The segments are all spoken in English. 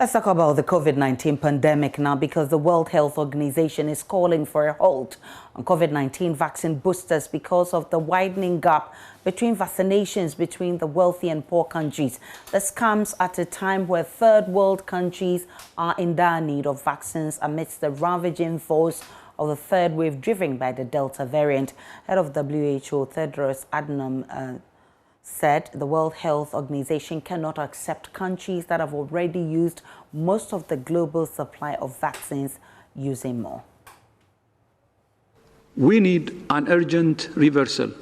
Let's talk about the COVID-19 pandemic now, because the World Health Organization is calling for a halt on COVID-19 vaccine boosters because of the widening gap between vaccinations between the wealthy and poor countries. This comes at a time where third world countries are in dire need of vaccines amidst the ravaging force of the third wave driven by the Delta variant. Head of WHO, Tedros Adhanom said the World Health Organization cannot accept countries that have already used most of the global supply of vaccines using more. We need an urgent reversal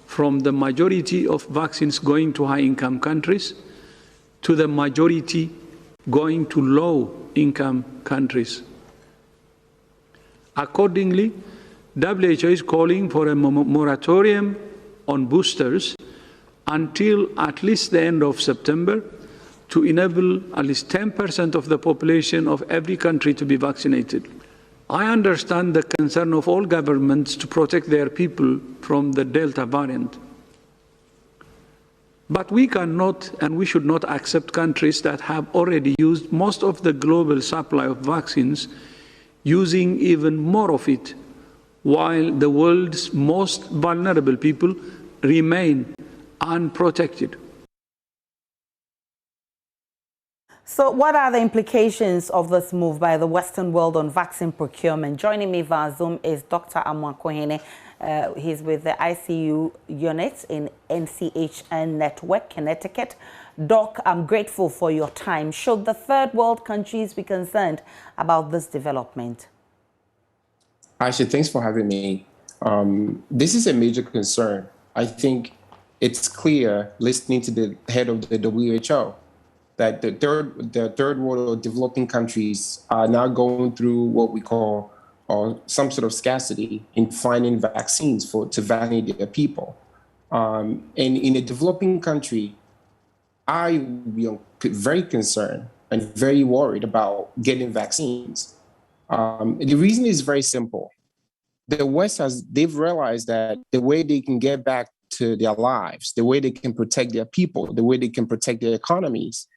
from the majority of vaccines going to high-income countries to the majority going to low-income countries. Accordingly, WHO is calling for a moratorium on boosters until at least the end of September to enable at least 10% of the population of every country to be vaccinated. I understand the concern of all governments to protect their people from the Delta variant. But we cannot and we should not accept countries that have already used most of the global supply of vaccines, using even more of it, while the world's most vulnerable people remain unprotected. So what are the implications of this move by the Western world on vaccine procurement? Joining me via Zoom is Dr. Amwakohene. He's with the ICU unit in NCHN Network, Connecticut. Doc, I'm grateful for your time. Should the third world countries be concerned about this development? Aisha, thanks for having me. This is a major concern. I think it's clear, listening to the head of the WHO, that the third world or developing countries are now going through what we call some sort of scarcity in finding vaccines to vaccinate their people. And in a developing country, I would be very concerned and very worried about getting vaccines. The reason is very simple. The West they've realized that the way they can get back to their lives, the way they can protect their people, the way they can protect their economies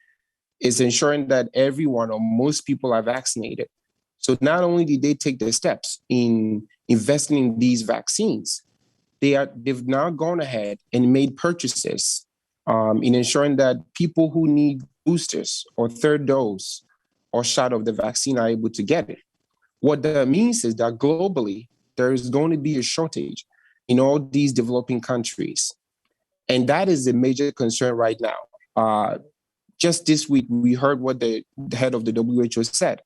is ensuring that everyone or most people are vaccinated. So not only did they take the steps in investing in these vaccines, they've now gone ahead and made purchases in ensuring that people who need boosters or third dose or shot of the vaccine are able to get it. What that means is that globally, there is going to be a shortage in all these developing countries. And that is a major concern right now. Just this week, we heard what the head of the WHO said.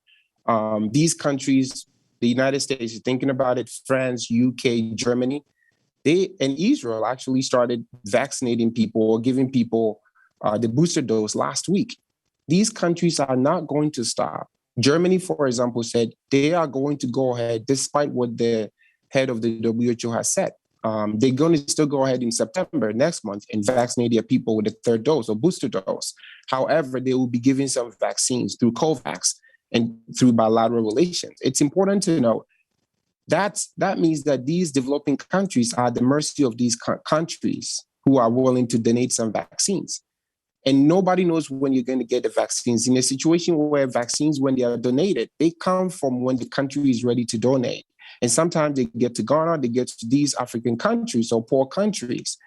These countries, the United States is thinking about it, France, UK, Germany, and Israel actually started vaccinating people or giving people the booster dose last week. These countries are not going to stop. Germany, for example, said they are going to go ahead despite what the head of the WHO has said. They're going to still go ahead in September next month and vaccinate their people with a third dose or booster dose. However, they will be giving some vaccines through COVAX and through bilateral relations. It's important to know that means that these developing countries are at the mercy of these countries who are willing to donate some vaccines. And nobody knows when you're going to get the vaccines. In a situation where vaccines, when they are donated, they come from when the country is ready to donate. And sometimes they get to Ghana, they get to these African countries or poor countries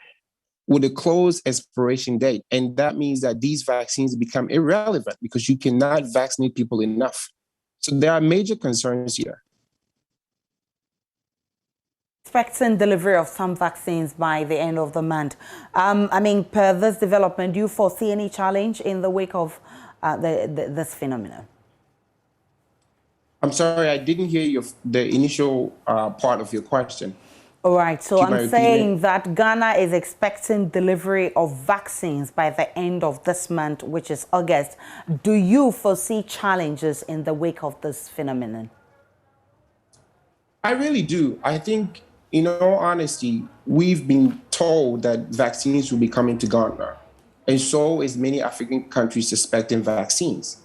with a closed expiration date. And that means that these vaccines become irrelevant because you cannot vaccinate people enough. So there are major concerns here. Expecting delivery of some vaccines by the end of the month. Per this development, do you foresee any challenge in the wake of this phenomenon? I'm sorry, I didn't hear the initial part of your question. All right, so I'm saying that Ghana is expecting delivery of vaccines by the end of this month, which is August. Do you foresee challenges in the wake of this phenomenon? I really do. I think, in all honesty, we've been told that vaccines will be coming to Ghana, and so is many African countries suspecting vaccines.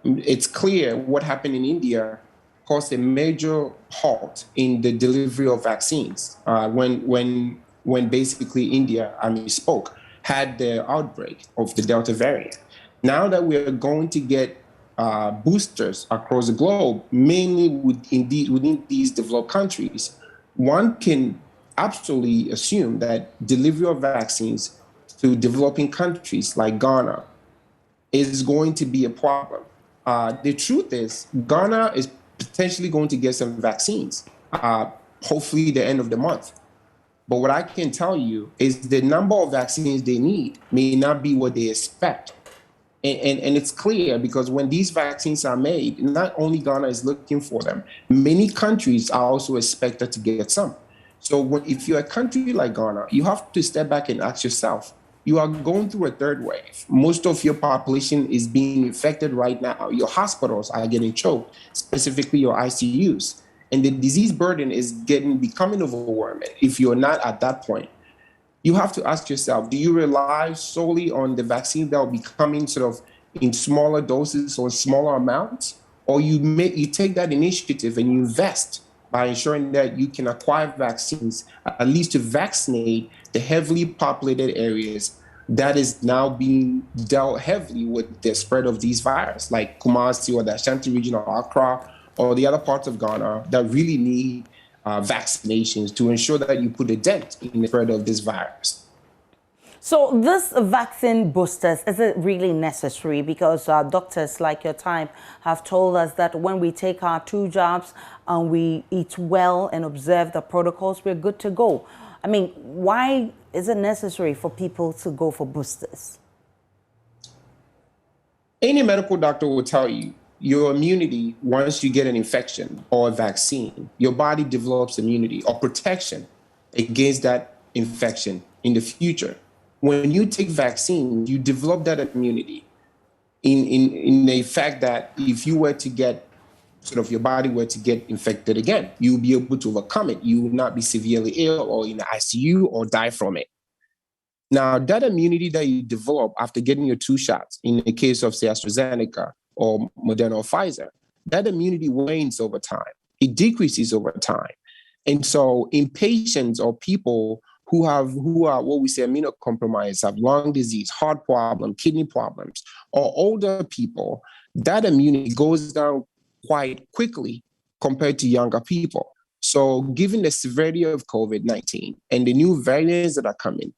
It's clear what happened in India caused a major halt in the delivery of vaccines when basically India, had the outbreak of the Delta variant. Now that we are going to get boosters across the globe, mainly within these developed countries, one can absolutely assume that delivery of vaccines to developing countries like Ghana is going to be a problem. The truth is, Ghana is potentially going to get some vaccines, hopefully the end of the month. But what I can tell you is the number of vaccines they need may not be what they expect. And it's clear because when these vaccines are made, not only Ghana is looking for them, many countries are also expected to get some. So if you're a country like Ghana, you have to step back and ask yourself, you are going through a third wave. Most of your population is being infected right now. Your hospitals are getting choked, specifically your ICUs. And the disease burden is becoming overwhelming if you're not at that point. You have to ask yourself, do you rely solely on the vaccine that will be coming sort of in smaller doses or smaller amounts? Or you take that initiative and you invest by ensuring that you can acquire vaccines, at least to vaccinate the heavily populated areas that is now being dealt heavily with the spread of these viruses, like Kumasi or the Ashanti region or Accra or the other parts of Ghana that really need vaccinations to ensure that you put a dent in the spread of this virus. So this vaccine boosters, is it really necessary? Because doctors like your time have told us that when we take our 2 jabs and we eat well and observe the protocols, we're good to go. I mean, why is it necessary for people to go for boosters? Any medical doctor will tell you your immunity, once you get an infection or a vaccine, your body develops immunity or protection against that infection in the future. When you take vaccine, you develop that immunity in the fact that if you were to get, sort of your body were to get infected again, you'll be able to overcome it. You will not be severely ill or in the ICU or die from it. Now, that immunity that you develop after getting your 2 shots, in the case of, say, AstraZeneca or Moderna or Pfizer, that immunity wanes over time. It decreases over time. And so in patients or people who are what we say immunocompromised, have lung disease, heart problem, kidney problems, or older people, that immunity goes down quite quickly compared to younger people. So given the severity of COVID-19 and the new variants that are coming,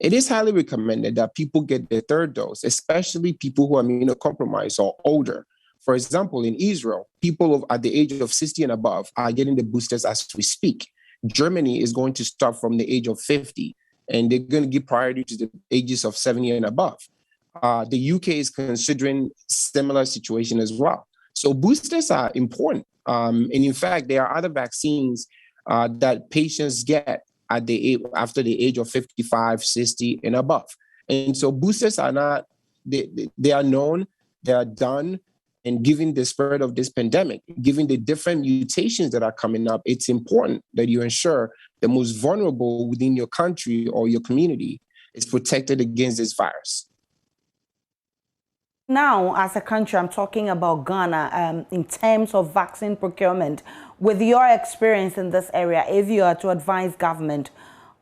it is highly recommended that people get the 3rd dose, especially people who are immunocompromised or older. For example, in Israel, people at the age of 60 and above are getting the boosters as we speak. Germany is going to start from the age of 50, and they're going to give priority to the ages of 70 and above. The UK is considering similar situation as well. So boosters are important. And in fact, there are other vaccines that patients get after the age of 55, 60 and above. And so boosters are not, they are known, they are done. And given the spread of this pandemic, given the different mutations that are coming up, it's important that you ensure the most vulnerable within your country or your community is protected against this virus. Now, as a country, I'm talking about Ghana, in terms of vaccine procurement. With your experience in this area, if you are to advise government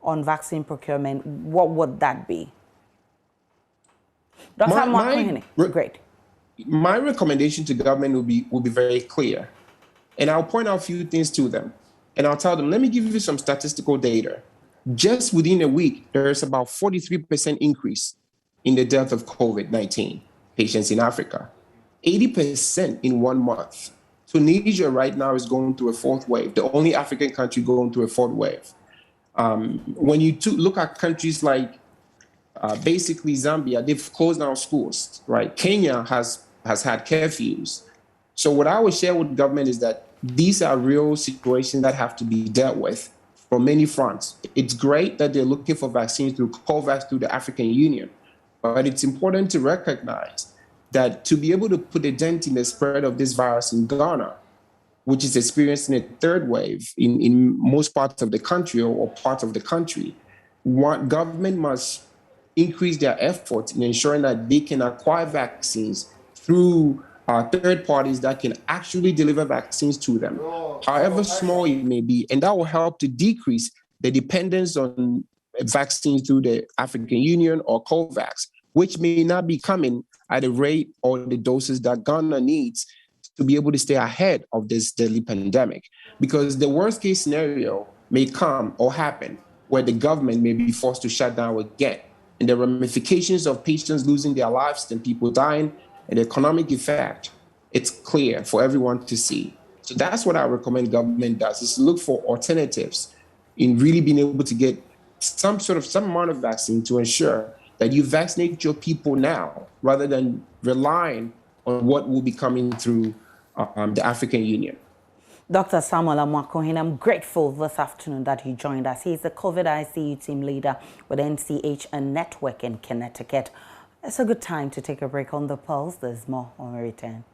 on vaccine procurement, what would that be? Dr. Great. My recommendation to government will be very clear. And I'll point out a few things to them. And I'll tell them, let me give you some statistical data. Just within a week, there's about 43% increase in the death of COVID-19 patients in Africa. 80% in 1 month. Tunisia right now is going through a 4th wave, the only African country going through a 4th wave. When you look at countries like basically Zambia, they've closed down schools, right? Kenya has had curfews. So what I would share with government is that these are real situations that have to be dealt with from many fronts. It's great that they're looking for vaccines through COVAX, through the African Union, but it's important to recognize that to be able to put a dent in the spread of this virus in Ghana, which is experiencing a 3rd wave in most parts of the country or parts of the country, government must increase their efforts in ensuring that they can acquire vaccines through 3rd parties that can actually deliver vaccines to them, however small it may be. And that will help to decrease the dependence on vaccines through the African Union or COVAX, which may not be coming at the rate or the doses that Ghana needs to be able to stay ahead of this deadly pandemic. Because the worst case scenario may come or happen where the government may be forced to shut down again. And the ramifications of patients losing their lives and people dying and the economic effect, it's clear for everyone to see. So that's what I recommend government does, is look for alternatives in really being able to get some amount of vaccine to ensure that you vaccinate your people now rather than relying on what will be coming through the African Union. Dr. Samuel Amwakohin, I'm grateful this afternoon that he joined us. He's the COVID ICU team leader with NCH and Network in Connecticut. It's a good time to take a break on the Pulse. There's more on return.